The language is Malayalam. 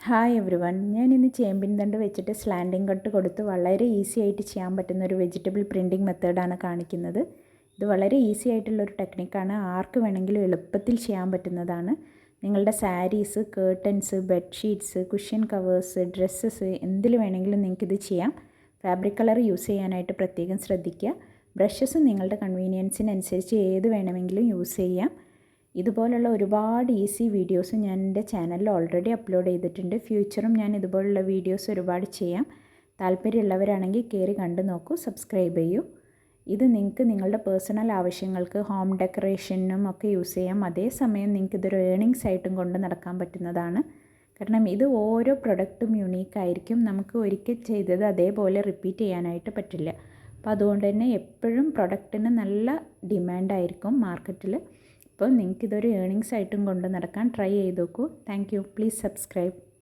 ഹായ് എവ്രി വൺ, ഞാൻ ഇന്ന് ചേമ്പിൻ തണ്ട് വെച്ചിട്ട് സ്ലാൻഡിങ് കട്ട് കൊടുത്ത് വളരെ ഈസി ആയിട്ട് ചെയ്യാൻ പറ്റുന്ന ഒരു വെജിറ്റബിൾ പ്രിൻറ്റിങ് മെത്തേഡാണ് കാണിക്കുന്നത്. ഇത് വളരെ ഈസി ആയിട്ടുള്ളൊരു ടെക്നിക്കാണ്. ആർക്ക് വേണമെങ്കിലും എളുപ്പത്തിൽ ചെയ്യാൻ പറ്റുന്നതാണ്. നിങ്ങളുടെ saris, curtains, bedsheets, cushion covers, dresses എന്തിൽ വേണമെങ്കിലും നിങ്ങൾക്കിത് ചെയ്യാം. ഫാബ്രിക് കളർ യൂസ് ചെയ്യാനായിട്ട് പ്രത്യേകം ശ്രദ്ധിക്കുക. ബ്രഷസ് നിങ്ങളുടെ കൺവീനിയൻസിനനുസരിച്ച് ഏത് വേണമെങ്കിലും യൂസ് ചെയ്യാം. ഇതുപോലുള്ള ഒരുപാട് ഈസി വീഡിയോസ് ഞാൻ എൻ്റെ ചാനലിൽ ഓൾറെഡി അപ്ലോഡ് ചെയ്തിട്ടുണ്ട്. ഫ്യൂച്ചറും ഞാൻ ഇതുപോലുള്ള വീഡിയോസ് ഒരുപാട് ചെയ്യാം. താല്പര്യമുള്ളവരാണെങ്കിൽ കയറി കണ്ടു നോക്കൂ, സബ്സ്ക്രൈബ് ചെയ്യൂ. ഇത് നിങ്ങൾക്ക് നിങ്ങളുടെ പേഴ്സണൽ ആവശ്യങ്ങൾക്ക്, ഹോം ഡെക്കറേഷനും ഒക്കെ യൂസ് ചെയ്യാം. അതേസമയം നിങ്ങൾക്ക് ഇതൊരു ഏണിങ്സ് ആയിട്ടും കൊണ്ട് നടക്കാൻ പറ്റുന്നതാണ്. കാരണം ഇത് ഓരോ പ്രൊഡക്റ്റും യുണീക്കായിരിക്കും. നമുക്ക് ഒരിക്കൽ ചെയ്തത് അതേപോലെ റിപ്പീറ്റ് ചെയ്യാനായിട്ട് പറ്റില്ല. അപ്പോൾ അതുകൊണ്ട് തന്നെ എപ്പോഴും പ്രൊഡക്റ്റിന് നല്ല ഡിമാൻഡായിരിക്കും മാർക്കറ്റിൽ. അപ്പോൾ നിങ്ങൾക്കിതൊരു ഏണിങ്സ് ആയിട്ടും കൊണ്ട് നടക്കാൻ ട്രൈ ചെയ്ത് നോക്കൂ. Thank you. Please subscribe.